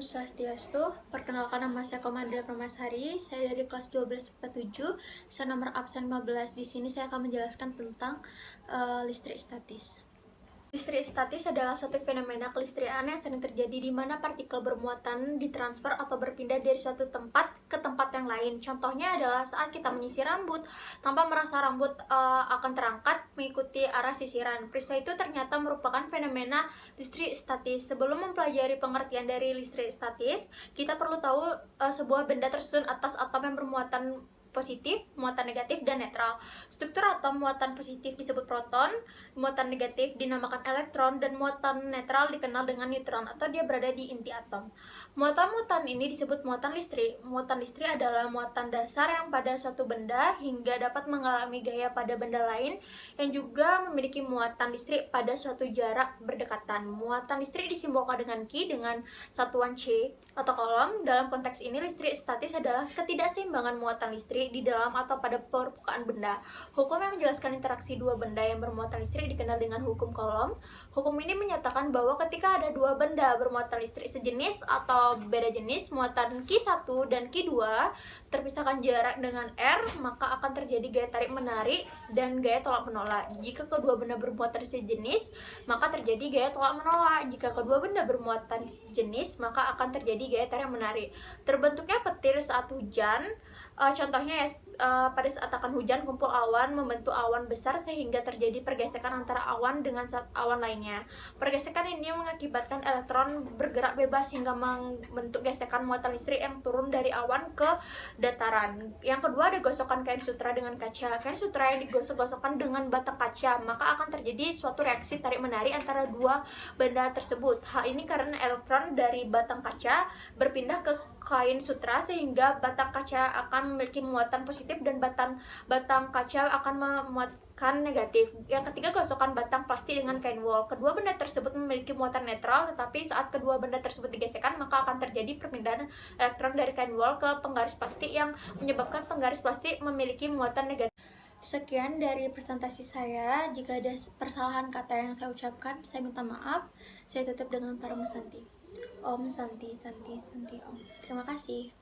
Swastiastu. Perkenalkan, nama saya Komandel Permasari. Saya dari kelas 12 IPA 7. Saya nomor absen 15. Di sini saya akan menjelaskan tentang listrik statis. Listrik statis adalah suatu fenomena kelistrikan yang sering terjadi di mana partikel bermuatan ditransfer atau berpindah dari suatu tempat ke tempat yang lain. Contohnya adalah saat kita menyisir rambut, tanpa merasa rambut akan terangkat mengikuti arah sisiran. Peristiwa itu ternyata merupakan fenomena listrik statis. Sebelum mempelajari pengertian dari listrik statis, kita perlu tahu sebuah benda tersusun atas atom yang bermuatan positif, muatan negatif, dan netral. Struktur atom muatan positif disebut proton, muatan negatif dinamakan elektron, dan muatan netral dikenal dengan neutron atau dia berada di inti atom. Muatan-muatan ini disebut muatan listrik. Muatan listrik adalah muatan dasar yang pada suatu benda hingga dapat mengalami gaya pada benda lain yang juga memiliki muatan listrik pada suatu jarak berdekatan. Muatan listrik disimbolkan dengan Q dengan satuan C atau kolom. Dalam konteks ini, listrik statis adalah ketidakseimbangan muatan listrik di dalam atau pada permukaan benda. Hukum yang menjelaskan interaksi dua benda yang bermuatan listrik dikenal dengan hukum Coulomb. Hukum ini menyatakan bahwa ketika ada dua benda bermuatan listrik sejenis atau beda jenis, muatan Q1 dan Q2 terpisahkan jarak dengan R, maka akan terjadi gaya tarik menarik dan gaya tolak menolak. Jika kedua benda bermuatan sejenis, maka terjadi gaya tolak menolak. Jika kedua benda bermuatan jenis, maka akan terjadi gaya tarik menarik. Terbentuknya petir saat hujan. Contohnya pada saat akan hujan, kumpul awan membentuk awan besar sehingga terjadi pergesekan antara awan dengan awan lainnya. Pergesekan ini mengakibatkan elektron bergerak bebas hingga membentuk gesekan muatan listrik yang turun dari awan ke dataran. Yang kedua ada gosokan kain sutra dengan kaca. Kain sutra yang digosok-gosokkan dengan batang kaca, maka akan terjadi suatu reaksi tarik-menarik antara dua benda tersebut. Hal ini karena elektron dari batang kaca berpindah ke kain sutra sehingga batang kaca akan memiliki muatan positif dan batang kaca akan memuatkan negatif. Yang ketiga, gosokan batang plastik dengan kain wol. Kedua benda tersebut memiliki muatan netral, tetapi saat kedua benda tersebut digesekkan, maka akan terjadi perpindahan elektron dari kain wol ke penggaris plastik yang menyebabkan penggaris plastik memiliki muatan negatif. Sekian dari presentasi saya. Jika ada persalahan kata yang saya ucapkan, saya minta maaf. Saya tutup dengan Parama Santi. Om Santi Santi Santi Om. Terima kasih.